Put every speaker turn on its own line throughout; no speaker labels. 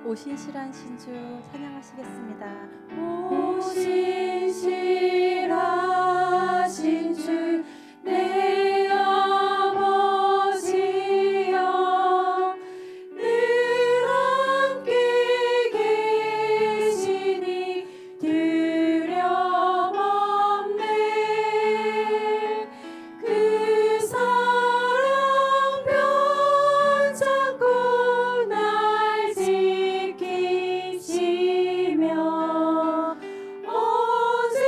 오신실한 신주 찬양하시겠습니다.
오신실하신 주 내 아버지여 늘 함께 계시니 두려움없네. 그 사랑 변찮고 날 지키시며 오직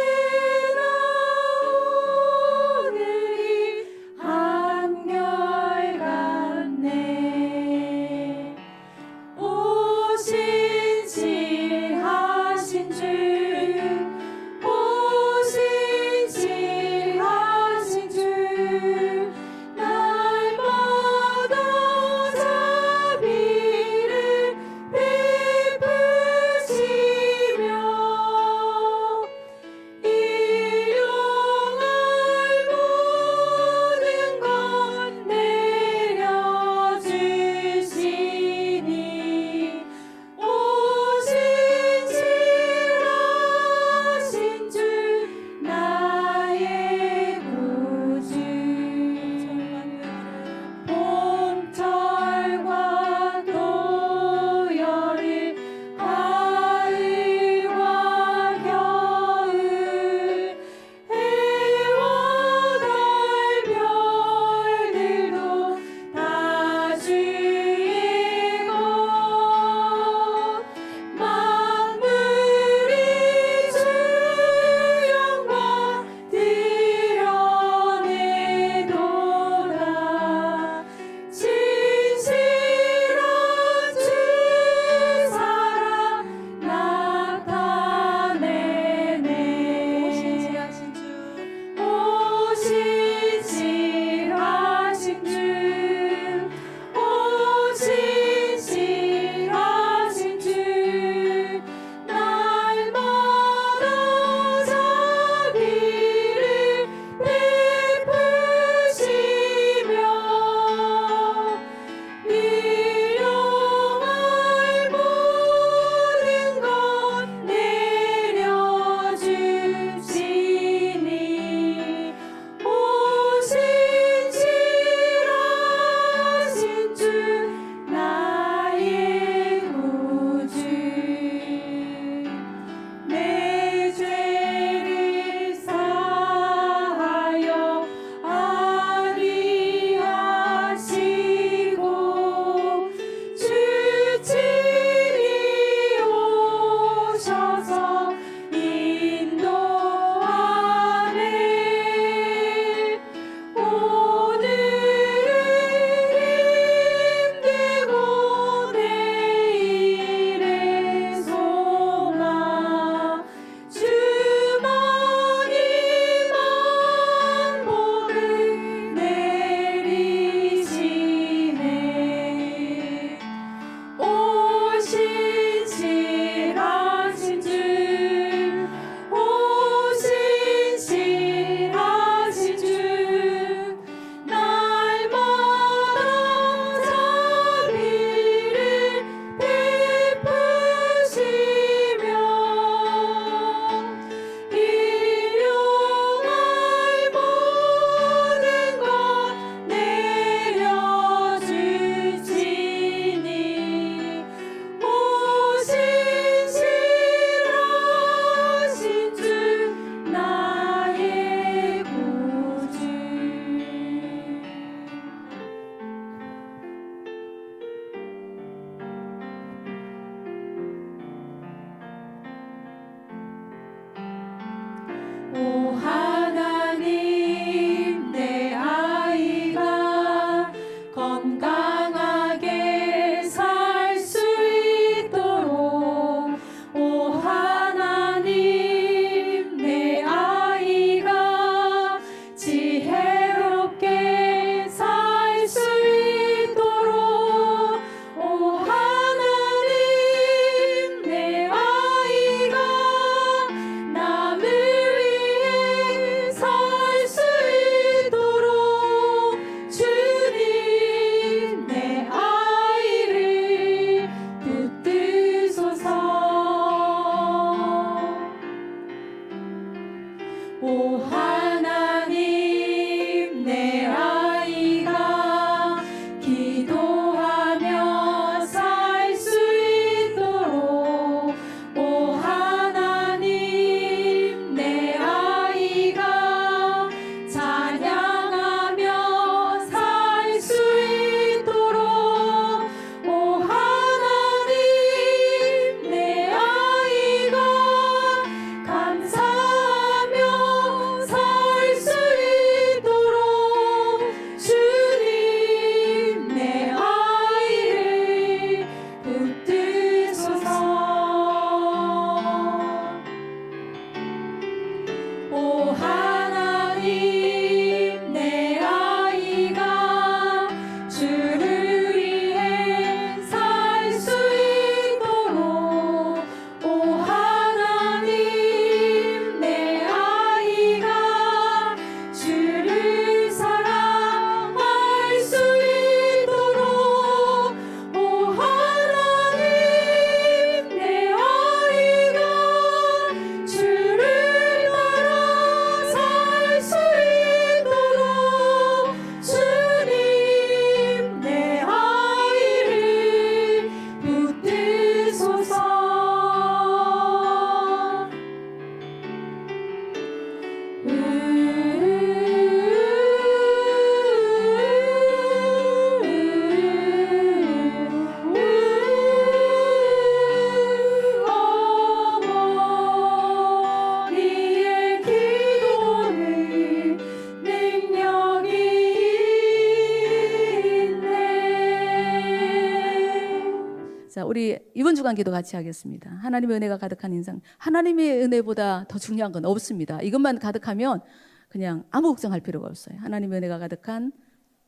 자, 우리 이번 주간 기도 같이 하겠습니다. 하나님의 은혜가 가득한 인생. 하나님의 은혜보다 더 중요한 건 없습니다. 이것만 가득하면 그냥 아무 걱정할 필요가 없어요. 하나님의 은혜가 가득한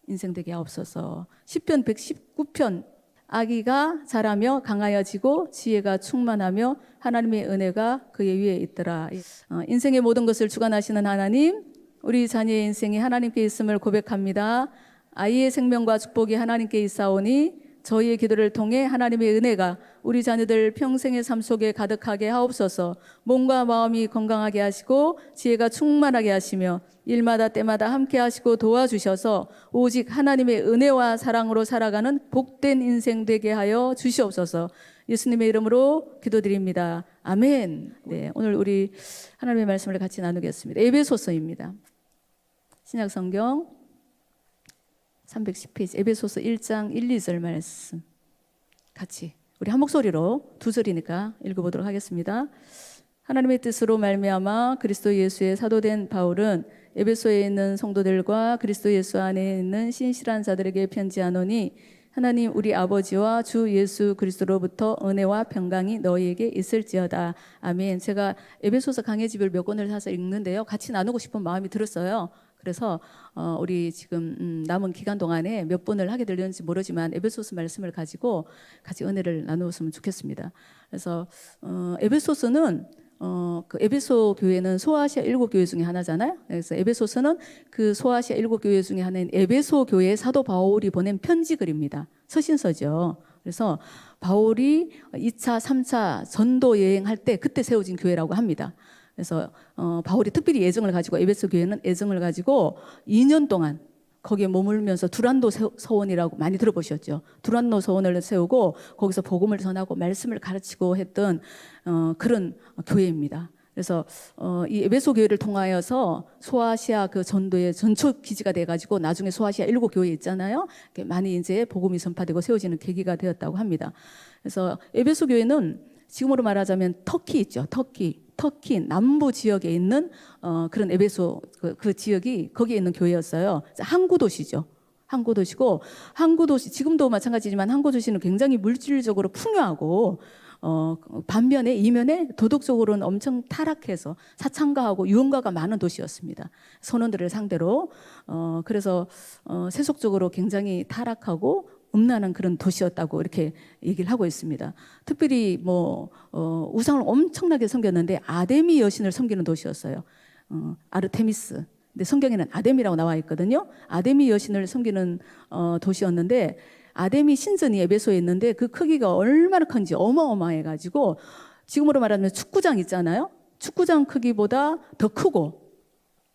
인생 되게 하옵소서. 시편 119편 아기가 자라며 강하여지고 지혜가 충만하며 하나님의 은혜가 그의 위에 있더라. 인생의 모든 것을 주관하시는 하나님, 우리 자녀의 인생이 하나님께 있음을 고백합니다. 아이의 생명과 축복이 하나님께 있사오니 저희의 기도를 통해 하나님의 은혜가 우리 자녀들 평생의 삶 속에 가득하게 하옵소서. 몸과 마음이 건강하게 하시고 지혜가 충만하게 하시며 일마다 때마다 함께 하시고 도와주셔서 오직 하나님의 은혜와 사랑으로 살아가는 복된 인생 되게 하여 주시옵소서. 예수님의 이름으로 기도드립니다. 아멘. 네, 오늘 우리 하나님의 말씀을 같이 나누겠습니다. 에베소서입니다. 신약성경 310페이지 에베소서 1장 1, 2절 말씀 같이 우리 한 목소리로 두 절이니까 읽어보도록 하겠습니다. 하나님의 뜻으로 말미암아 그리스도 예수의 사도된 바울은 에베소에 있는 성도들과 그리스도 예수 안에 있는 신실한 자들에게 편지하노니 하나님 우리 아버지와 주 예수 그리스도로부터 은혜와 평강이 너희에게 있을지어다. 아멘. 제가 에베소서 강해집을 몇 권을 사서 읽는데요. 같이 나누고 싶은 마음이 들었어요. 그래서 우리 지금 남은 기간 동안에 몇 번을 하게 되려는지 모르지만 에베소서 말씀을 가지고 같이 은혜를 나누었으면 좋겠습니다. 그래서 에베소서는 그 에베소 교회는 소아시아 7교회 중에 하나잖아요. 그래서 에베소서는 그 소아시아 7교회 중에 하나인 에베소 교회에 사도 바울이 보낸 편지글입니다. 서신서죠. 그래서 바울이 2차, 3차 전도 여행할 때 그때 세워진 교회라고 합니다. 그래서 바울이 특별히 애정을 가지고 에베소 교회는 애정을 가지고 2년 동안 거기에 머물면서 두란노 서원이라고 많이 들어보셨죠. 두란노 서원을 세우고 거기서 복음을 전하고 말씀을 가르치고 했던 그런 교회입니다. 그래서 이 에베소 교회를 통하여서 소아시아 그 전도의 전초 기지가 돼가지고 나중에 소아시아 7교회 있잖아요. 많이 이제 복음이 전파되고 세워지는 계기가 되었다고 합니다. 그래서 에베소 교회는 지금으로 말하자면 터키 있죠. 터키 남부 지역에 있는 그런 에베소 그 지역이 거기에 있는 교회였어요. 항구 도시죠. 항구 도시고 항구 도시 지금도 마찬가지지만 항구 도시는 굉장히 물질적으로 풍요하고 반면에 이면에 도덕적으로는 엄청 타락해서 사창가하고 유흥가가 많은 도시였습니다. 선원들을 상대로 그래서 세속적으로 굉장히 타락하고 음란한 그런 도시였다고 이렇게 얘기를 하고 있습니다. 특별히 우상을 엄청나게 섬겼는데 아데미 여신을 섬기는 도시였어요. 아르테미스. 근데 성경에는 아데미라고 나와 있거든요. 아데미 여신을 섬기는 도시였는데 아데미 신전이 에베소에 있는데 그 크기가 얼마나 큰지 어마어마해가지고 지금으로 말하면 축구장 있잖아요. 축구장 크기보다 더 크고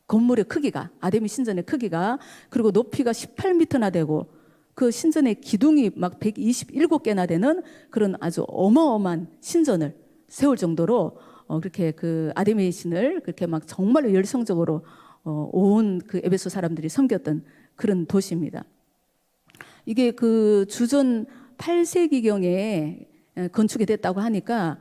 건물의 크기가 아데미 신전의 크기가 그리고 높이가 18m나 되고 그 신전의 기둥이 막 127개나 되는 그런 아주 어마어마한 신전을 세울 정도로 그렇게 그 아데미 신을 그렇게 막 정말로 열성적으로 온 그 에베소 사람들이 섬겼던 그런 도시입니다. 이게 그 주전 8세기경에 건축이 됐다고 하니까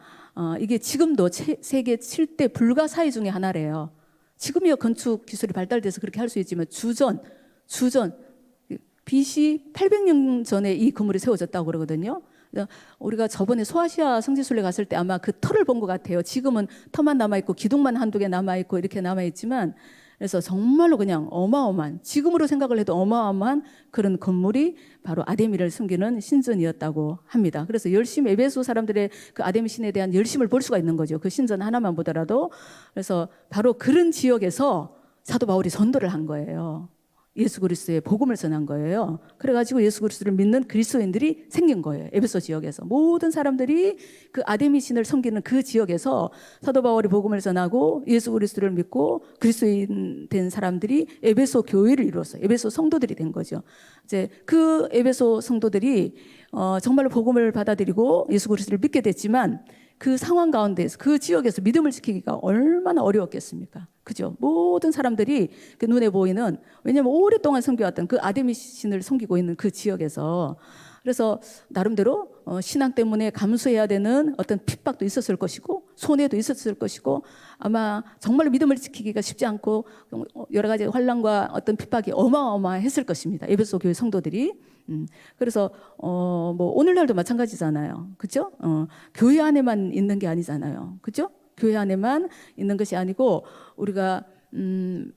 이게 지금도 세계 7대 불가사의 중에 하나래요. 지금이야 건축 기술이 발달돼서 그렇게 할 수 있지만 주전 BC 800년 전에 이 건물이 세워졌다고 그러거든요. 우리가 저번에 소아시아 성지순례 갔을 때 아마 그 터를 본 것 같아요. 지금은 터만 남아있고 기둥만 한두 개 남아있고 이렇게 남아있지만 그래서 정말로 그냥 어마어마한 지금으로 생각을 해도 어마어마한 그런 건물이 바로 아데미를 섬기는 신전이었다고 합니다. 그래서 열심히 에베소 사람들의 그 아데미 신에 대한 열심을 볼 수가 있는 거죠. 그 신전 하나만 보더라도. 그래서 바로 그런 지역에서 사도 바울이 전도를 한 거예요. 예수 그리스도의 복음을 전한 거예요. 그래가지고 예수 그리스도를 믿는 그리스도인들이 생긴 거예요. 에베소 지역에서 모든 사람들이 그 아데미 신을 섬기는 그 지역에서 사도 바울이 복음을 전하고 예수 그리스도를 믿고 그리스도인 된 사람들이 에베소 교회를 이루었어요. 에베소 성도들이 된 거죠. 이제 그 에베소 성도들이 정말로 복음을 받아들이고 예수 그리스도를 믿게 됐지만 그 상황 가운데서 그 지역에서 믿음을 지키기가 얼마나 어려웠겠습니까? 그죠? 모든 사람들이 그 눈에 보이는, 왜냐하면 오랫동안 섬겨왔던 그 아데미 신을 섬기고 있는 그 지역에서, 그래서 나름대로 신앙 때문에 감수해야 되는 어떤 핍박도 있었을 것이고 손해도 있었을 것이고 아마 정말 믿음을 지키기가 쉽지 않고 여러 가지 환난과 어떤 핍박이 어마어마했을 것입니다. 에베소 교회 성도들이. 그래서 뭐 오늘날도 마찬가지잖아요. 그죠? 교회 안에만 있는 게 아니잖아요. 그죠? 교회 안에만 있는 것이 아니고 우리가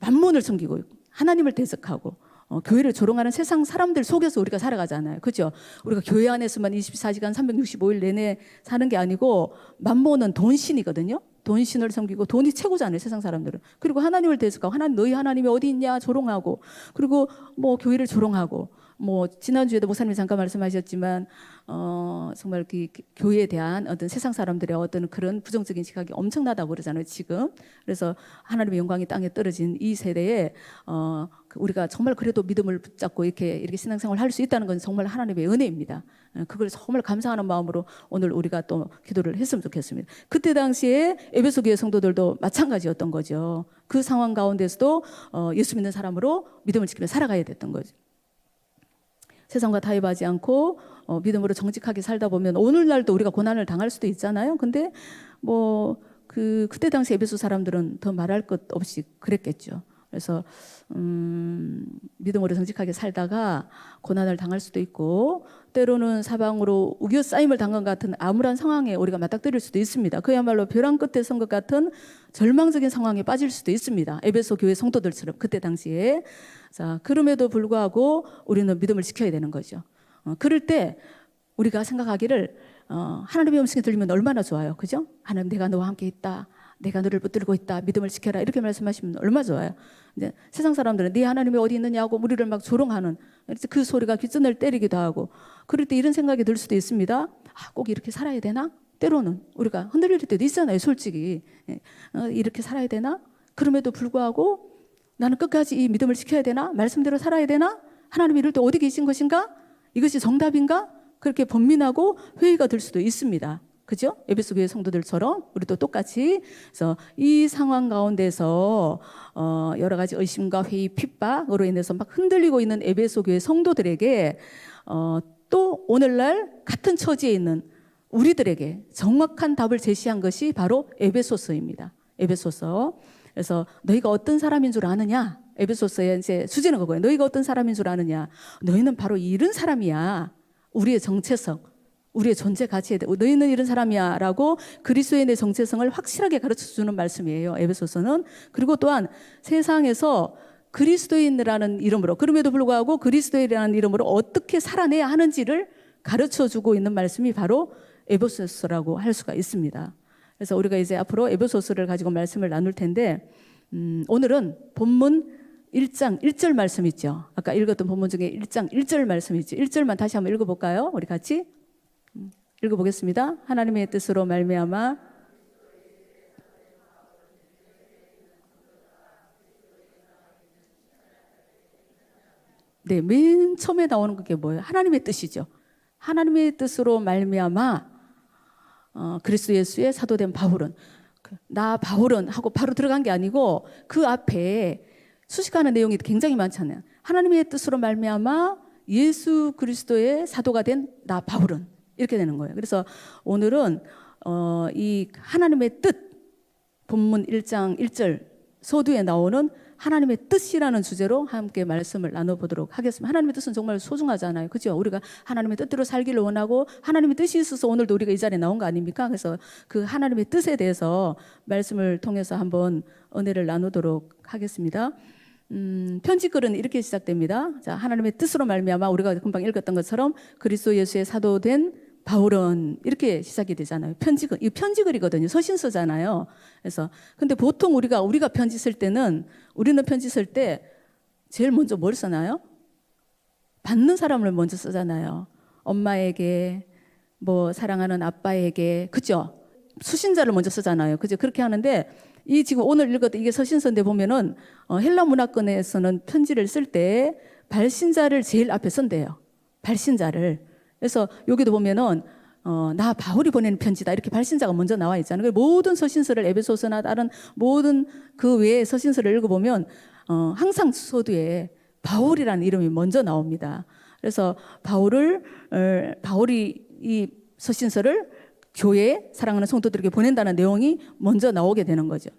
만몬을 섬기고 있고 하나님을 대적하고 교회를 조롱하는 세상 사람들 속에서 우리가 살아가잖아요. 그죠? 우리가 교회 안에서만 24시간 365일 내내 사는 게 아니고 만몬은 돈신이거든요. 돈신을 섬기고 돈이 최고잖아요. 세상 사람들은. 그리고 하나님을 대적하고 하나님 너희 하나님이 어디 있냐 조롱하고 그리고 뭐 교회를 조롱하고 뭐 지난주에도 목사님이 잠깐 말씀하셨지만 정말 그 교회에 대한 어떤 세상 사람들의 어떤 그런 부정적인 시각이 엄청나다고 그러잖아요. 지금. 그래서 하나님의 영광이 땅에 떨어진 이 세대에 우리가 정말 그래도 믿음을 붙잡고 이렇게 신앙생활을 할 수 있다는 건 정말 하나님의 은혜입니다. 그걸 정말 감사하는 마음으로 오늘 우리가 또 기도를 했으면 좋겠습니다. 그때 당시에 에베소 교회 성도들도 마찬가지였던 거죠. 그 상황 가운데서도 예수 믿는 사람으로 믿음을 지키며 살아가야 됐던 거죠. 세상과 타협하지 않고 믿음으로 정직하게 살다 보면 오늘날도 우리가 고난을 당할 수도 있잖아요. 근데 뭐 그때 당시 에베소 사람들은 더 말할 것 없이 그랬겠죠. 그래서 믿음으로 정직하게 살다가 고난을 당할 수도 있고 때로는 사방으로 우겨싸임을 당한 것 같은 암울한 상황에 우리가 맞닥뜨릴 수도 있습니다. 그야말로 벼랑 끝에 선 것 같은 절망적인 상황에 빠질 수도 있습니다. 에베소 교회 성도들처럼 그때 당시에. 자, 그럼에도 불구하고 우리는 믿음을 지켜야 되는 거죠. 그럴 때 우리가 생각하기를 하나님의 음성이 들리면 얼마나 좋아요. 그죠? 하나님 내가 너와 함께 있다. 내가 너를 붙들고 있다. 믿음을 지켜라. 이렇게 말씀하시면 얼마나 좋아요. 이제 세상 사람들은 네 하나님이 어디 있느냐고 우리를 막 조롱하는 그 소리가 귓전을 때리기도 하고 그럴 때 이런 생각이 들 수도 있습니다. 꼭 이렇게 살아야 되나? 때로는 우리가 흔들릴 때도 있잖아요. 솔직히. 이렇게 살아야 되나? 그럼에도 불구하고 나는 끝까지 이 믿음을 지켜야 되나? 말씀대로 살아야 되나? 하나님이 이럴 때 어디 계신 것인가? 이것이 정답인가? 그렇게 번민하고 회의가 들 수도 있습니다. 그죠? 에베소 교회 성도들처럼 우리도 똑같이. 그래서 이 상황 가운데서 여러 가지 의심과 회의, 핍박으로 인해서 막 흔들리고 있는 에베소 교회 성도들에게 또 오늘날 같은 처지에 있는 우리들에게 정확한 답을 제시한 것이 바로 에베소서입니다. 에베소서. 그래서 너희가 어떤 사람인 줄 아느냐? 에베소서의 이제 주제는 그거예요. 너희가 어떤 사람인 줄 아느냐? 너희는 바로 이런 사람이야. 우리의 정체성, 우리의 존재 가치에 대해 너희는 이런 사람이야 라고 그리스도인의 정체성을 확실하게 가르쳐주는 말씀이에요. 에베소서는. 그리고 또한 세상에서 그리스도인이라는 이름으로 그럼에도 불구하고 그리스도인이라는 이름으로 어떻게 살아내야 하는지를 가르쳐주고 있는 말씀이 바로 에베소서라고 할 수가 있습니다. 그래서 우리가 이제 앞으로 에베소서를 가지고 말씀을 나눌 텐데 오늘은 본문 1장 1절 말씀 있죠. 아까 읽었던 본문 중에 1장 1절 말씀 있죠. 1절만 다시 한번 읽어볼까요? 우리 같이 읽어보겠습니다. 하나님의 뜻으로 말미암아 네, 맨 처음에 나오는 게 뭐예요? 하나님의 뜻이죠. 하나님의 뜻으로 말미암아 그리스도 예수의 사도된 바울은 나 바울은 하고 바로 들어간 게 아니고 그 앞에 수식하는 내용이 굉장히 많잖아요. 하나님의 뜻으로 말미암아 예수 그리스도의 사도가 된 나 바울은 이렇게 되는 거예요. 그래서 오늘은 이 하나님의 뜻 본문 1장 1절 서두에 나오는 하나님의 뜻이라는 주제로 함께 말씀을 나눠보도록 하겠습니다. 하나님의 뜻은 정말 소중하잖아요. 그죠? 우리가 하나님의 뜻대로 살기를 원하고 하나님의 뜻이 있어서 오늘도 우리가 이 자리에 나온 거 아닙니까? 그래서 그 하나님의 뜻에 대해서 말씀을 통해서 한번 은혜를 나누도록 하겠습니다. 편지글은 이렇게 시작됩니다. 자, 하나님의 뜻으로 말미암아 우리가 금방 읽었던 것처럼 그리스도 예수의 사도된 바울은 이렇게 시작이 되잖아요. 편지글, 이 편지글이거든요. 서신서잖아요. 그래서 근데 보통 우리가 편지 쓸 때는 우리는 편지 쓸 때 제일 먼저 뭘 쓰나요? 받는 사람을 먼저 쓰잖아요. 엄마에게, 뭐 사랑하는 아빠에게, 그죠? 수신자를 먼저 쓰잖아요. 그죠? 그렇게 하는데 이 지금 오늘 읽었던 이게 서신서인데 보면은 헬라 문화권에서는 편지를 쓸 때 발신자를 제일 앞에 쓴대요. 발신자를. 그래서 여기도 보면은 나 바울이 보내는 편지다 이렇게 발신자가 먼저 나와 있잖아요. 모든 서신서를 에베소서나 다른 모든 그 외의 서신서를 읽어보면 항상 서두에 바울이라는 이름이 먼저 나옵니다. 그래서 바울이 이 서신서를 교회에 사랑하는 성도들에게 보낸다는 내용이 먼저 나오게 되는 거죠.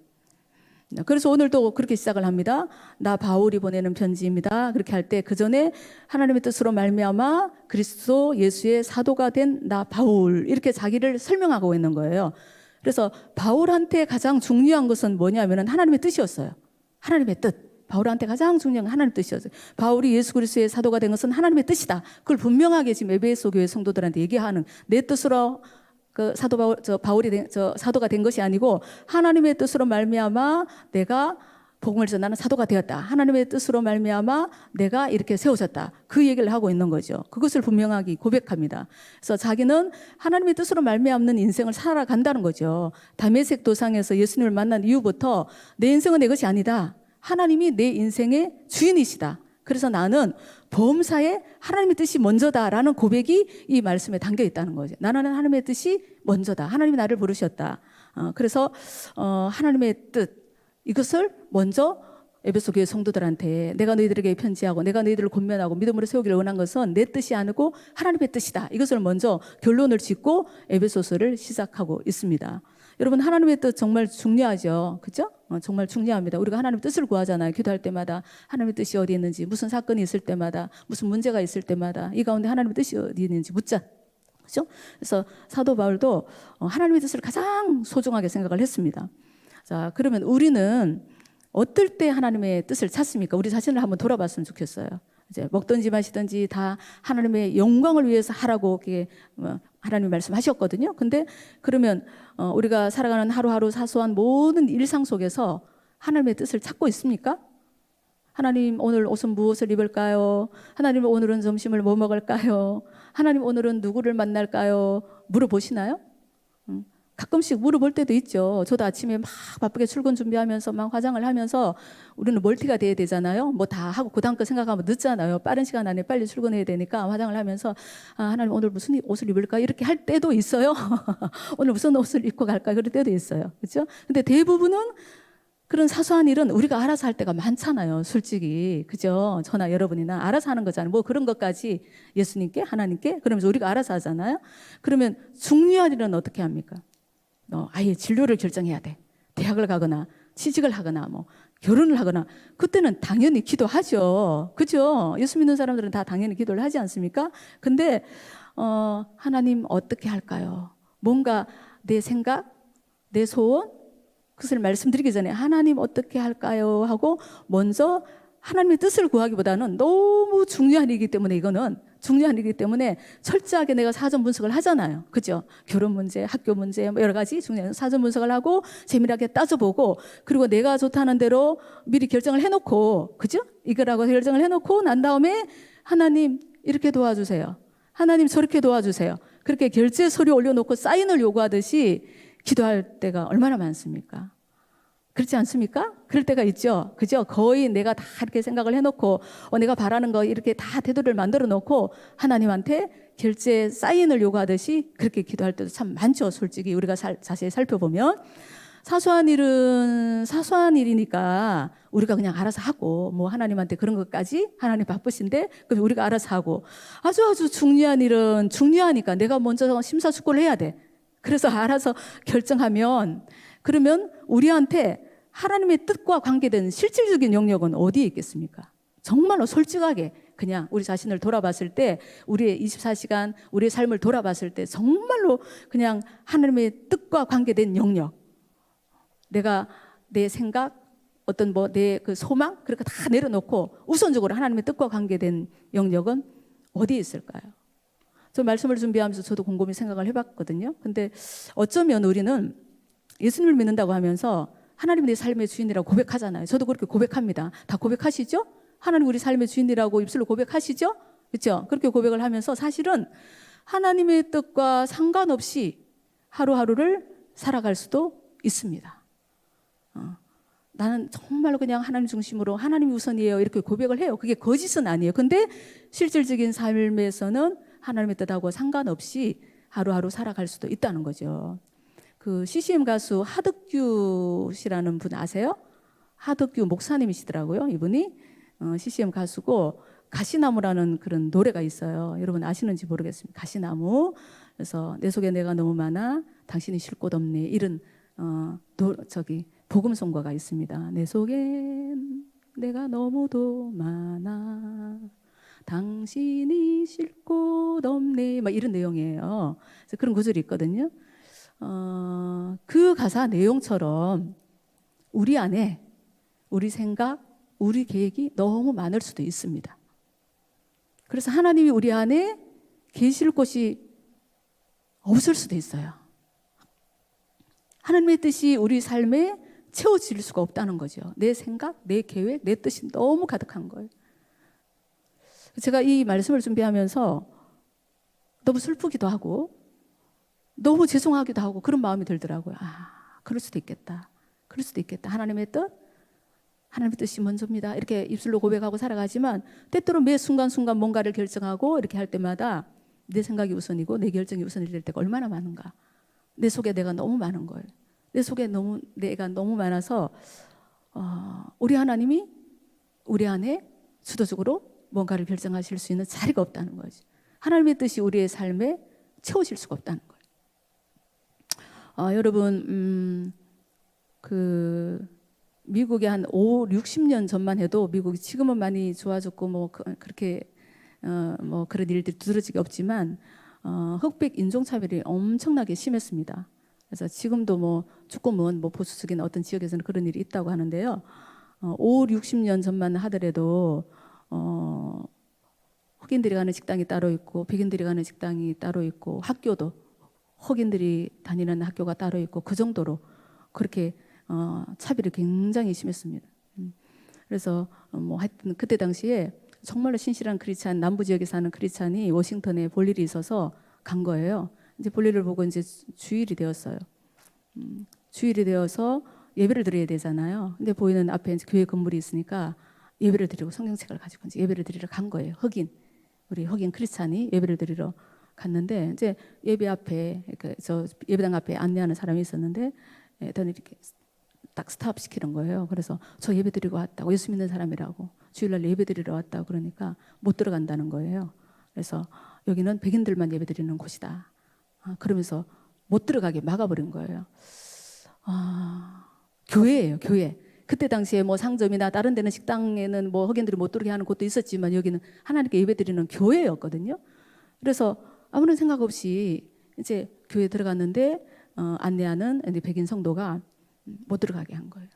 그래서 오늘도 그렇게 시작을 합니다. 나 바울이 보내는 편지입니다. 그렇게 할 때 그 전에 하나님의 뜻으로 말미암아 그리스도 예수의 사도가 된 나 바울 이렇게 자기를 설명하고 있는 거예요. 그래서 바울한테 가장 중요한 것은 뭐냐면은 하나님의 뜻이었어요. 하나님의 뜻. 바울한테 가장 중요한 건 하나님의 뜻이었어요. 바울이 예수 그리스도의 사도가 된 것은 하나님의 뜻이다. 그걸 분명하게 지금 에베소 교회 성도들한테 얘기하는 내 뜻으로 그 바울이 사도가 된 것이 아니고 하나님의 뜻으로 말미암아 내가 복음을 전하는 사도가 되었다. 하나님의 뜻으로 말미암아 내가 이렇게 세워졌다. 그 얘기를 하고 있는 거죠. 그것을 분명하게 고백합니다. 그래서 자기는 하나님의 뜻으로 말미암는 인생을 살아간다는 거죠. 다메섹 도상에서 예수님을 만난 이후부터 내 인생은 내 것이 아니다. 하나님이 내 인생의 주인이시다. 그래서 나는 범사에 하나님의 뜻이 먼저다라는 고백이 이 말씀에 담겨 있다는 거죠. 나는 하나님의 뜻이 먼저다. 하나님이 나를 부르셨다. 그래서 하나님의 뜻 이것을 먼저 에베소 교회 성도들한테 내가 너희들에게 편지하고 내가 너희들을 권면하고 믿음으로 세우기를 원한 것은 내 뜻이 아니고 하나님의 뜻이다. 이것을 먼저 결론을 짓고 에베소서를 시작하고 있습니다. 여러분 하나님의 뜻 정말 중요하죠. 그렇죠? 정말 중요합니다. 우리가 하나님의 뜻을 구하잖아요. 기도할 때마다 하나님의 뜻이 어디 있는지 무슨 사건이 있을 때마다 무슨 문제가 있을 때마다 이 가운데 하나님의 뜻이 어디 있는지 묻자. 그렇죠? 그래서 사도 바울도 하나님의 뜻을 가장 소중하게 생각을 했습니다. 자, 그러면 우리는 어떨 때 하나님의 뜻을 찾습니까? 우리 자신을 한번 돌아봤으면 좋겠어요. 이제 먹든지 마시든지 다 하나님의 영광을 위해서 하라고 하나님이 말씀하셨거든요. 근데 그러면 우리가 살아가는 하루하루 사소한 모든 일상 속에서 하나님의 뜻을 찾고 있습니까? 하나님 오늘 옷은 무엇을 입을까요? 하나님 오늘은 점심을 뭐 먹을까요? 하나님 오늘은 누구를 만날까요? 물어보시나요? 가끔씩 물어볼 때도 있죠. 저도 아침에 막 바쁘게 출근 준비하면서 막 화장을 하면서 우리는 멀티가 돼야 되잖아요. 뭐 다 하고 그 다음 거 생각하면 늦잖아요. 빠른 시간 안에 빨리 출근해야 되니까 화장을 하면서 하나님 오늘 무슨 옷을 입을까 이렇게 할 때도 있어요. 오늘 무슨 옷을 입고 갈까 그럴 때도 있어요. 그렇죠? 근데 대부분은 그런 사소한 일은 우리가 알아서 할 때가 많잖아요. 솔직히. 그죠? 저나 여러분이나 알아서 하는 거잖아요. 뭐 그런 것까지 예수님께 하나님께 그러면서 우리가 알아서 하잖아요. 그러면 중요한 일은 어떻게 합니까? 아예 진로를 결정해야 돼. 대학을 가거나 취직을 하거나 뭐 결혼을 하거나 그때는 당연히 기도하죠. 그죠? 예수 믿는 사람들은 다 당연히 기도를 하지 않습니까? 근데 하나님 어떻게 할까요? 뭔가 내 생각, 내 소원 그것을 말씀드리기 전에 하나님 어떻게 할까요? 하고 먼저 하나님의 뜻을 구하기보다는 너무 중요한 일이기 때문에 이거는 중요한 일이기 때문에 철저하게 내가 사전 분석을 하잖아요. 그죠? 결혼 문제, 학교 문제, 뭐 여러 가지 중요한 사전 분석을 하고 세밀하게 따져보고 그리고 내가 좋다는 대로 미리 결정을 해놓고 그죠? 이거라고 결정을 해놓고 난 다음에 하나님 이렇게 도와주세요. 하나님 저렇게 도와주세요. 그렇게 결제 서류 올려놓고 사인을 요구하듯이 기도할 때가 얼마나 많습니까? 그렇지 않습니까? 그럴 때가 있죠. 그죠? 거의 내가 다 이렇게 생각을 해놓고 내가 바라는 거 이렇게 다 태도를 만들어 놓고 하나님한테 결제 사인을 요구하듯이 그렇게 기도할 때도 참 많죠. 솔직히 우리가 자세히 살펴보면 사소한 일은 사소한 일이니까 우리가 그냥 알아서 하고 뭐 하나님한테 그런 것까지 하나님 바쁘신데 그럼 우리가 알아서 하고 아주 중요한 일은 중요하니까 내가 먼저 심사숙고를 해야 돼. 그래서 알아서 결정하면 그러면 우리한테 하나님의 뜻과 관계된 실질적인 영역은 어디에 있겠습니까? 정말로 솔직하게 그냥 우리 자신을 돌아봤을 때 우리의 24시간 우리의 삶을 돌아봤을 때 정말로 그냥 하나님의 뜻과 관계된 영역 내가 내 생각 어떤 뭐 내 그 소망 그렇게 다 내려놓고 우선적으로 하나님의 뜻과 관계된 영역은 어디에 있을까요? 저 말씀을 준비하면서 저도 곰곰이 생각을 해봤거든요. 근데 어쩌면 우리는 예수님을 믿는다고 하면서 하나님 내 삶의 주인이라고 고백하잖아요. 저도 그렇게 고백합니다. 다 고백하시죠? 하나님 우리 삶의 주인이라고 입술로 고백하시죠? 그렇죠? 그렇게 고백을 하면서 사실은 하나님의 뜻과 상관없이 하루하루를 살아갈 수도 있습니다. 나는 정말로 그냥 하나님 중심으로 하나님이 우선이에요 이렇게 고백을 해요. 그게 거짓은 아니에요. 근데 실질적인 삶에서는 하나님의 뜻하고 상관없이 하루하루 살아갈 수도 있다는 거죠. 그 CCM 가수 하덕규 씨라는 분 아세요? 하덕규 목사님이시더라고요. 이분이 CCM 가수고 가시나무라는 그런 노래가 있어요. 여러분 아시는지 모르겠습니다. 가시나무. 그래서 내 속에 내가 너무 많아 당신이 쉴 곳 없네 이런 복음송가가 있습니다. 내 속에 내가 너무도 많아 당신이 쉴 곳 없네 막 이런 내용이에요. 그래서 그런 구절이 있거든요. 그 가사 내용처럼 우리 안에 우리 생각, 우리 계획이 너무 많을 수도 있습니다. 그래서 하나님이 우리 안에 계실 곳이 없을 수도 있어요. 하나님의 뜻이 우리 삶에 채워질 수가 없다는 거죠. 내 생각, 내 계획, 내 뜻이 너무 가득한 거예요. 제가 이 말씀을 준비하면서 너무 슬프기도 하고 너무 죄송하기도 하고 그런 마음이 들더라고요. 그럴 수도 있겠다. 그럴 수도 있겠다. 하나님의 뜻이 먼저입니다. 이렇게 입술로 고백하고 살아가지만 때때로 매 순간순간 뭔가를 결정하고 이렇게 할 때마다 내 생각이 우선이고 내 결정이 우선이 될 때가 얼마나 많은가. 내 속에 내가 너무 많은 거예요. 내 속에 내가 너무 많아서 우리 하나님이 우리 안에 주도적으로 뭔가를 결정하실 수 있는 자리가 없다는 거죠. 하나님의 뜻이 우리의 삶에 채워질 수가 없다는 거예요. 여러분 그 미국에 한 60년 전만 해도 미국이 지금은 많이 좋아졌고 그렇게 그런 일들이 두드러지게 없지만 흑백 인종차별이 엄청나게 심했습니다. 그래서 지금도 조금은 보수적인 어떤 지역에서는 그런 일이 있다고 하는데요. 60년 전만 하더라도 흑인들이 가는 식당이 따로 있고 백인들이 가는 식당이 따로 있고 학교도 흑인들이 다니는 학교가 따로 있고 그 정도로 그렇게 차별이 굉장히 심했습니다. 그래서 하여튼 그때 당시에 정말로 신실한 크리스찬 남부 지역에 사는 크리스찬이 워싱턴에 볼 일이 있어서 간 거예요. 이제 볼 일을 보고 이제 주일이 되었어요. 주일이 되어서 예배를 드려야 되잖아요. 근데 보이는 앞에 이제 교회 건물이 있으니까 예배를 드리고 성경책을 가지고 이제 예배를 드리러 간 거예요. 우리 흑인 크리스찬이 예배를 드리러 갔는데 이제 예배 앞에 저 예배당 앞에 안내하는 사람이 있었는데 일단 이렇게 딱 스탑 시키는 거예요. 그래서 저 예배 드리고 왔다고 예수 믿는 사람이라고 주일날 예배 드리러 왔다고 그러니까 못 들어간다는 거예요. 그래서 여기는 백인들만 예배 드리는 곳이다. 그러면서 못 들어가게 막아버린 거예요. 교회예요, 교회. 그때 당시에 상점이나 다른 데는 식당에는 흑인들이 못 들어오게 하는 곳도 있었지만 여기는 하나님께 예배드리는 교회였거든요. 그래서 아무런 생각 없이 이제 교회 들어갔는데 안내하는 백인 성도가 못 들어가게 한 거예요.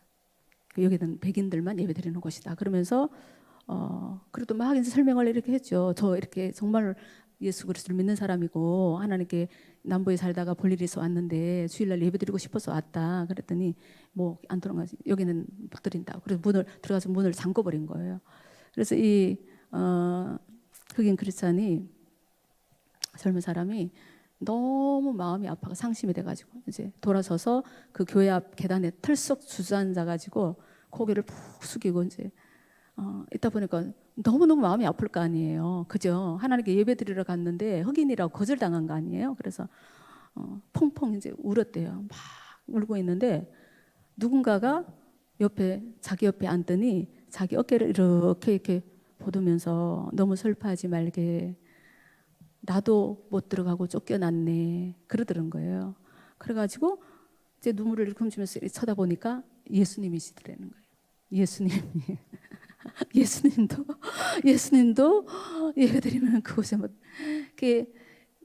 여기는 백인들만 예배드리는 곳이다. 그러면서 그래도 막 이제 설명을 이렇게 했죠. 저 이렇게 정말 예수 그리스도를 믿는 사람이고 하나님께 남부에 살다가 볼 일이 있어 왔는데 주일날 예배드리고 싶어서 왔다. 그랬더니 안 들어가지. 여기는 못 드린다고. 그래서 들어가서 문을 잠궈버린 거예요. 그래서 이 흑인 크리스찬이 젊은 사람이 너무 마음이 아파서 상심이 돼가지고 이제 돌아서서 그 교회 앞 계단에 털썩 주저앉아가지고 고개를 푹 숙이고 이제 있다 보니까 너무너무 마음이 아플 거 아니에요. 그죠? 하나님께 예배드리러 갔는데 흑인이라고 거절당한 거 아니에요. 그래서 펑펑 이제 울었대요. 막 울고 있는데 누군가가 자기 옆에 앉더니 자기 어깨를 이렇게 보두면서 너무 슬퍼하지 말게 나도 못 들어가고 쫓겨났네 그러더란 거예요. 그래가지고 이제 눈물을 이렇게 훔치면서 쳐다보니까 예수님이시더라는 거예요. 예수님도 예배드리면 그곳에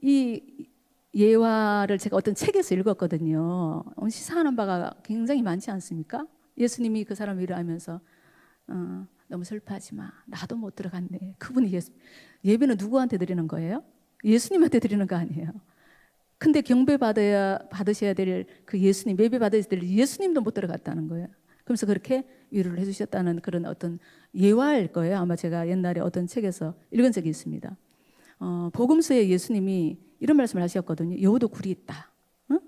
이 예화를 제가 어떤 책에서 읽었거든요. 시사하는 바가 굉장히 많지 않습니까? 예수님이 그 사람을 위로하면서 너무 슬퍼하지 마. 나도 못 들어갔네. 그분이 예배는 누구한테 드리는 거예요? 예수님한테 드리는 거 아니에요. 근데 경배 받으셔야 될 그 예수님, 예배 받으셔야 될 예수님도 못 들어갔다는 거예요. 그러면서 그렇게 위로를 해주셨다는 그런 어떤 예화일 거예요. 아마 제가 옛날에 어떤 책에서 읽은 적이 있습니다. 복음서에 예수님이 이런 말씀을 하셨거든요. 여우도 굴이 있다. 응?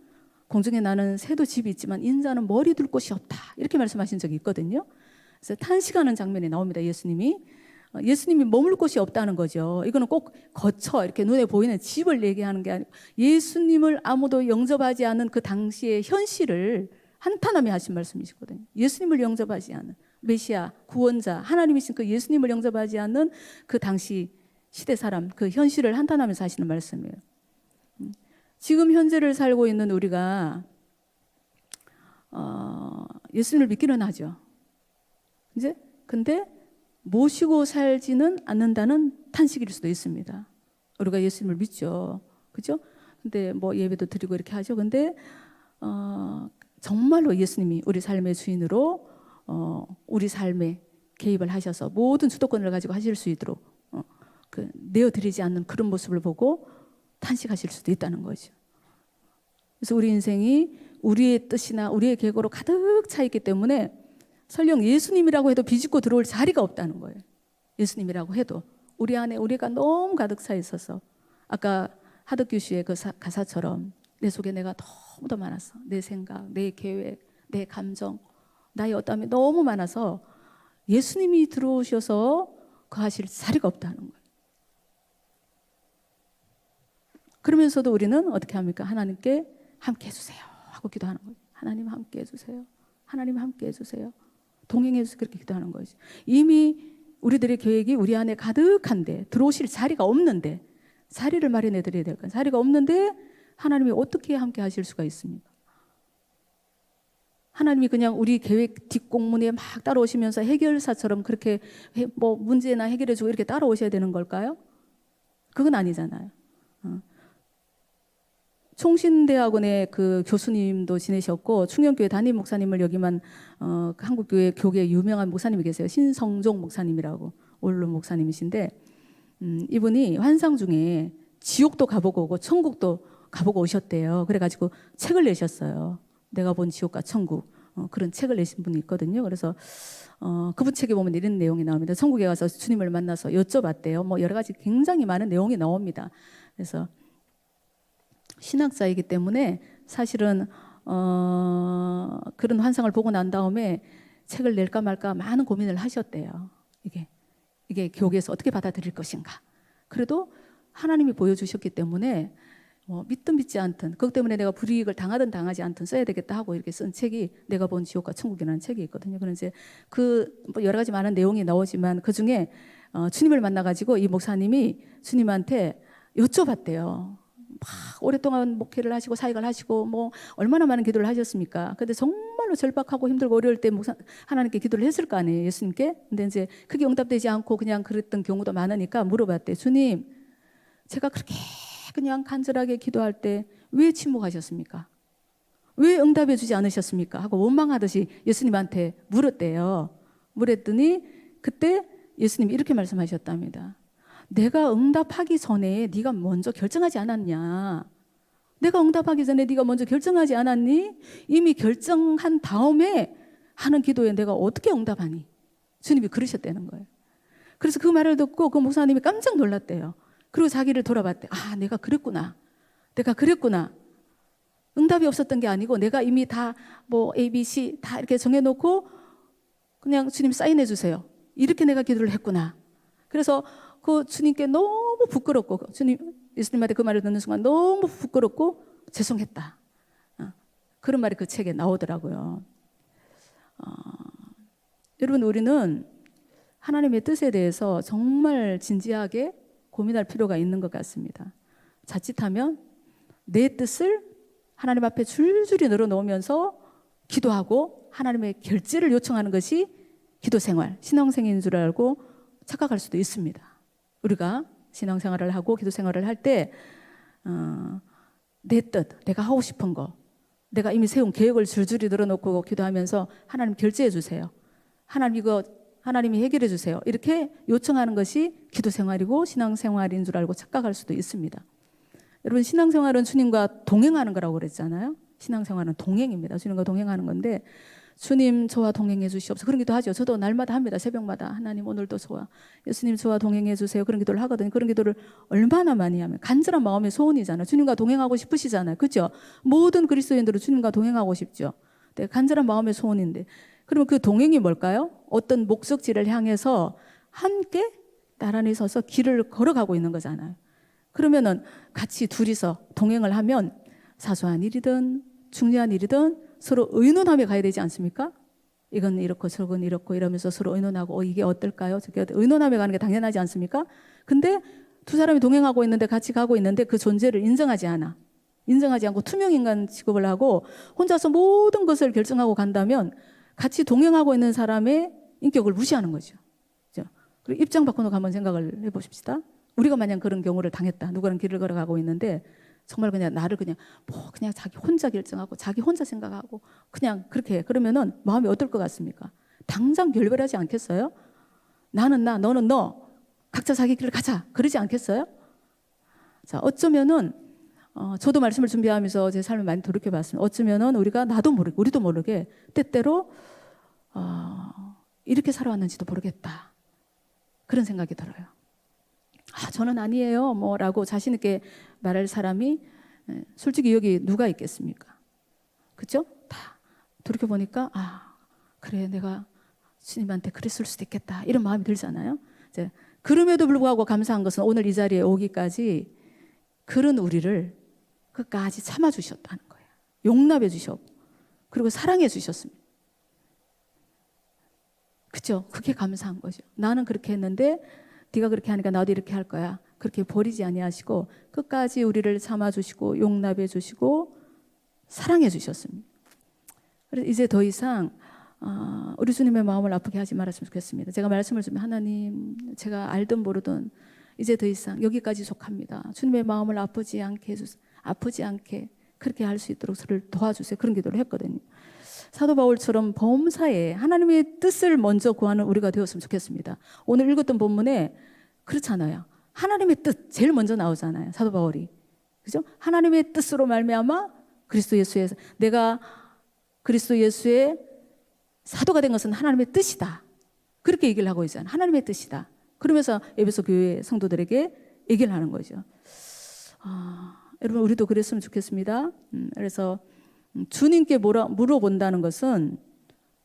공중에 나는 새도 집이 있지만 인자는 머리 둘 곳이 없다. 이렇게 말씀하신 적이 있거든요. 그래서 탄식하는 장면이 나옵니다. 예수님이 예수님이 머물 곳이 없다는 거죠. 이거는 꼭 거쳐 이렇게 눈에 보이는 집을 얘기하는 게 아니고 예수님을 아무도 영접하지 않은 그 당시의 현실을 한탄하며 하신 말씀이시거든요. 예수님을 영접하지 않은 메시아, 구원자, 하나님이신 그 예수님을 영접하지 않는 그 당시 시대 사람, 그 현실을 한탄하면서 하시는 말씀이에요. 지금 현재를 살고 있는 우리가 예수님을 믿기는 하죠. 이제 근데 모시고 살지는 않는다는 탄식일 수도 있습니다. 우리가 예수님을 믿죠, 그죠? 근데 뭐 예배도 드리고 이렇게 하죠. 근데 정말로 예수님이 우리 삶의 주인으로 우리 삶에 개입을 하셔서 모든 주도권을 가지고 하실 수 있도록 내어드리지 않는 그런 모습을 보고 탄식하실 수도 있다는 거죠. 그래서 우리 인생이 우리의 뜻이나 우리의 계획으로 가득 차 있기 때문에 설령 예수님이라고 해도 비집고 들어올 자리가 없다는 거예요. 예수님이라고 해도 우리 안에 우리가 너무 가득 차 있어서 아까 하덕규 씨의 그 가사처럼 내 속에 내가 너무 더 많았어. 내 생각, 내 계획, 내 감정, 나의 어떠함이 너무 많아서 예수님이 들어오셔서 거하실 자리가 없다는 거예요. 그러면서도 우리는 어떻게 합니까? 하나님께 함께 해주세요 하고 기도하는 거예요. 하나님 함께 해주세요. 하나님 함께 해주세요. 동행해 주세요. 그렇게 기도하는 거죠. 이미 우리들의 계획이 우리 안에 가득한데 들어오실 자리가 없는데 자리를 마련해 드려야 될 거예요. 자리가 없는데 하나님이 어떻게 함께 하실 수가 있습니까? 하나님이 그냥 우리 계획 뒷공문에 막 따라오시면서 해결사처럼 그렇게 뭐 문제나 해결해 주고 이렇게 따라오셔야 되는 걸까요? 그건 아니잖아요. 총신대학원의 그 교수님도 지내셨고 충영교회 담임 목사님을 여기만 한국교회 교계 유명한 목사님이 계세요. 신성종 목사님이라고 원룸 목사님이신데 이분이 환상 중에 지옥도 가보고 오고 천국도 가보고 오셨대요. 그래가지고 책을 내셨어요. 내가 본 지옥과 천국 그런 책을 내신 분이 있거든요. 그래서 그분 책에 보면 이런 내용이 나옵니다. 천국에 가서 주님을 만나서 여쭤봤대요. 뭐 여러 가지 굉장히 많은 내용이 나옵니다. 그래서 신학자이기 때문에 사실은 그런 환상을 보고 난 다음에 책을 낼까 말까 많은 고민을 하셨대요. 이게 교계에서 어떻게 받아들일 것인가. 그래도 하나님이 보여주셨기 때문에 믿든 믿지 않든 그것 때문에 내가 불이익을 당하든 당하지 않든 써야 되겠다 하고 이렇게 쓴 책이 내가 본 지옥과 천국이라는 책이 있거든요. 그런 이제 뭐 여러 가지 많은 내용이 나오지만 그 중에 주님을 만나가지고 이 목사님이 주님한테 여쭤봤대요. 막 오랫동안 목회를 하시고 사역을 하시고 뭐 얼마나 많은 기도를 하셨습니까? 근데 정말로 절박하고 힘들고 어려울 때 하나님께 기도를 했을 거 아니에요, 예수님께. 근데 이제 그게 응답되지 않고 그냥 그랬던 경우도 많으니까 물어봤대. 주님, 제가 그렇게 그냥 간절하게 기도할 때 왜 침묵하셨습니까? 왜 응답해 주지 않으셨습니까? 하고 원망하듯이 예수님한테 물었대요. 물었더니 그때 예수님이 이렇게 말씀하셨답니다. 내가 응답하기 전에 네가 먼저 결정하지 않았냐? 내가 응답하기 전에 네가 먼저 결정하지 않았니? 이미 결정한 다음에 하는 기도에 내가 어떻게 응답하니? 주님이 그러셨다는 거예요. 그래서 그 말을 듣고 그 목사님이 깜짝 놀랐대요. 그리고 자기를 돌아봤대. 아, 내가 그랬구나. 응답이 없었던 게 아니고 내가 이미 다 뭐 A, B, C 다 이렇게 정해놓고 그냥 주님 사인해 주세요. 이렇게 내가 기도를 했구나. 그래서 그 주님께 너무 부끄럽고 예수님한테 그 말을 듣는 순간 너무 부끄럽고 죄송했다. 그런 말이 그 책에 나오더라고요. 여러분 우리는 하나님의 뜻에 대해서 정말 진지하게 고민할 필요가 있는 것 같습니다. 자칫하면 내 뜻을 하나님 앞에 줄줄이 늘어놓으면서 기도하고 하나님의 결제를 요청하는 것이 기도생활, 신앙생활인 줄 알고 착각할 수도 있습니다. 우리가 신앙생활을 하고 기도생활을 할 때 내 뜻, 내가 하고 싶은 거, 내가 이미 세운 계획을 줄줄이 늘어놓고 기도하면서 하나님 결제해 주세요. 하나님이 해결해 주세요. 이렇게 요청하는 것이 기도생활이고 신앙생활인 줄 알고 착각할 수도 있습니다. 여러분 신앙생활은 주님과 동행하는 거라고 그랬잖아요. 신앙생활은 동행입니다. 주님과 동행하는 건데 주님 저와 동행해 주시옵소서. 그런 기도 하죠. 저도 날마다 합니다. 새벽마다 하나님 오늘도 저와 예수님 저와 동행해 주세요. 그런 기도를 하거든요. 그런 기도를 얼마나 많이 하면 간절한 마음의 소원이잖아요. 주님과 동행하고 싶으시잖아요. 그렇죠? 모든 그리스도인들은 주님과 동행하고 싶죠. 네, 간절한 마음의 소원인데 그러면 그 동행이 뭘까요? 어떤 목적지를 향해서 함께 나란히 서서 길을 걸어가고 있는 거잖아요. 그러면은 같이 둘이서 동행을 하면 사소한 일이든 중요한 일이든 서로 의논하며 가야 되지 않습니까? 이건 이렇고 저건 이렇고 이러면서 서로 의논하고 이게 어떨까요? 저게 의논하며 가는 게 당연하지 않습니까? 근데 두 사람이 동행하고 있는데 같이 가고 있는데 그 존재를 인정하지 않고 투명 인간 취급을 하고 혼자서 모든 것을 결정하고 간다면 같이 동행하고 있는 사람의 인격을 무시하는 거죠. 그죠? 그리고 입장 바꿔놓고 한번 생각을 해보십시다. 우리가 만약 그런 경우를 당했다. 누구랑 길을 걸어가고 있는데 정말 그냥 나를 그냥 그냥 자기 혼자 결정하고 자기 혼자 생각하고 그냥 그렇게 해. 그러면은 마음이 어떨 것 같습니까? 당장 결별하지 않겠어요? 나는 나, 너는 너. 각자 자기 길을 가자. 그러지 않겠어요? 자, 어쩌면은 저도 말씀을 준비하면서 제 삶을 많이 돌이켜봤습니다. 어쩌면은 우리가 우리도 모르게 때때로 이렇게 살아왔는지도 모르겠다. 그런 생각이 들어요. 저는 아니에요. 라고 자신 있게 말할 사람이 솔직히 여기 누가 있겠습니까? 그죠? 다 돌이켜보니까 그래 내가 주님한테 그랬을 수도 있겠다. 이런 마음이 들잖아요. 이제 그럼에도 불구하고 감사한 것은 오늘 이 자리에 오기까지 그런 우리를 끝까지 참아주셨다는 거예요. 용납해 주셨고 그리고 사랑해 주셨습니다. 그죠? 그게 감사한 거죠. 나는 그렇게 했는데 네가 그렇게 하니까 나도 이렇게 할 거야. 그렇게 버리지 아니하시고 끝까지 우리를 참아주시고 용납해 주시고 사랑해 주셨습니다. 그래서 이제 더 이상 우리 주님의 마음을 아프게 하지 말았으면 좋겠습니다. 제가 말씀을 주면 하나님 제가 알든 모르든 이제 더 이상 여기까지 속합니다. 주님의 마음을 아프지 않게 해주세요. 아프지 않게 그렇게 할 수 있도록 저를 도와주세요. 그런 기도를 했거든요. 사도 바울처럼 범사에 하나님의 뜻을 먼저 구하는 우리가 되었으면 좋겠습니다. 오늘 읽었던 본문에 그렇잖아요. 하나님의 뜻 제일 먼저 나오잖아요. 사도 바울이. 그죠? 하나님의 뜻으로 말미암아 그리스도 예수에서 내가 그리스도 예수의 사도가 된 것은 하나님의 뜻이다. 그렇게 얘기를 하고 있잖아요. 하나님의 뜻이다. 그러면서 에베소 교회 성도들에게 얘기를 하는 거죠. 여러분 우리도 그랬으면 좋겠습니다. 그래서 주님께 물어본다는 것은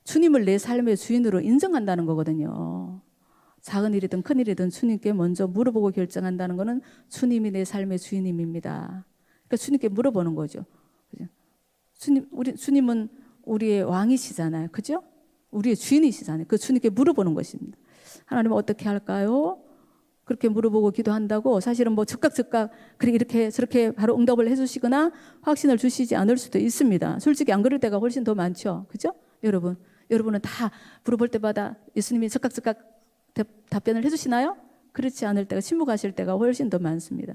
주님을 내 삶의 주인으로 인정한다는 거거든요. 작은 일이든 큰 일이든 주님께 먼저 물어보고 결정한다는 것은 주님이 내 삶의 주인님입니다. 그러니까 주님께 물어보는 거죠. 그죠? 주님은 우리의 왕이시잖아요. 그죠? 우리의 주인이시잖아요. 그 주님께 물어보는 것입니다. 하나님 어떻게 할까요? 그렇게 물어보고 기도한다고 사실은 즉각 이렇게 저렇게 바로 응답을 해주시거나 확신을 주시지 않을 수도 있습니다. 솔직히 안 그럴 때가 훨씬 더 많죠. 그죠? 여러분은 다 물어볼 때마다 예수님이 즉각 답변을 해주시나요? 그렇지 않을 때가 침묵하실 때가 훨씬 더 많습니다.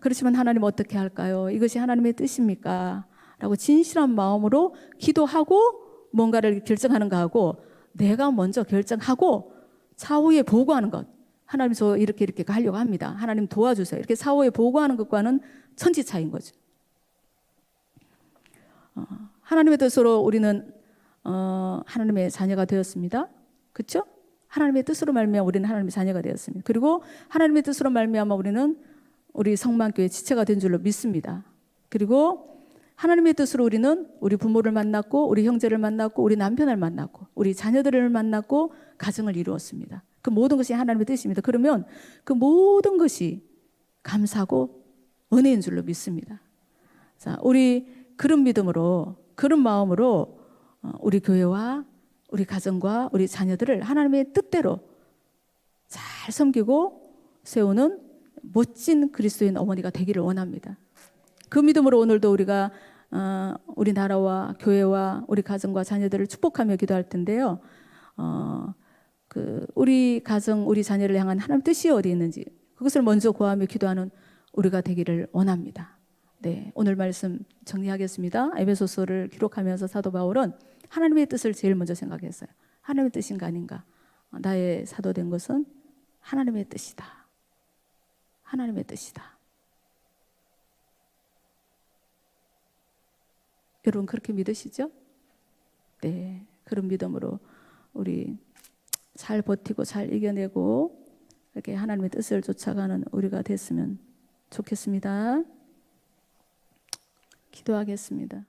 그렇지만 하나님 어떻게 할까요? 이것이 하나님의 뜻입니까? 라고 진실한 마음으로 기도하고 뭔가를 결정하는가 하고 내가 먼저 결정하고 사후에 보고하는 것. 하나님 저 이렇게 하려고 합니다. 하나님 도와주세요. 이렇게 사후에 보고하는 것과는 천지 차이인 거죠. 하나님의 뜻으로 우리는 하나님의 자녀가 되었습니다. 그렇죠? 하나님의 뜻으로 말미암아 우리는 하나님의 자녀가 되었습니다. 그리고 하나님의 뜻으로 말미암아 우리는 우리 성만교회 지체가 된 줄로 믿습니다. 그리고 하나님의 뜻으로 우리는 우리 부모를 만났고 우리 형제를 만났고 우리 남편을 만났고 우리 자녀들을 만났고 가정을 이루었습니다. 그 모든 것이 하나님의 뜻입니다. 그러면 그 모든 것이 감사하고 은혜인 줄로 믿습니다. 자, 우리 그런 믿음으로 그런 마음으로 우리 교회와 우리 가정과 우리 자녀들을 하나님의 뜻대로 잘 섬기고 세우는 멋진 그리스도인 어머니가 되기를 원합니다. 그 믿음으로 오늘도 우리가 우리 나라와 교회와 우리 가정과 자녀들을 축복하며 기도할 텐데요. 우리 가정, 우리 자녀를 향한 하나님 뜻이 어디 있는지 그것을 먼저 구하며 기도하는 우리가 되기를 원합니다. 네, 오늘 말씀 정리하겠습니다. 에베소서를 기록하면서 사도 바울은 하나님의 뜻을 제일 먼저 생각했어요. 하나님의 뜻인가 아닌가? 나의 사도된 것은 하나님의 뜻이다. 하나님의 뜻이다. 여러분 그렇게 믿으시죠? 네, 그런 믿음으로 우리 잘 버티고 잘 이겨내고 이렇게 하나님의 뜻을 쫓아가는 우리가 됐으면 좋겠습니다. 기도하겠습니다.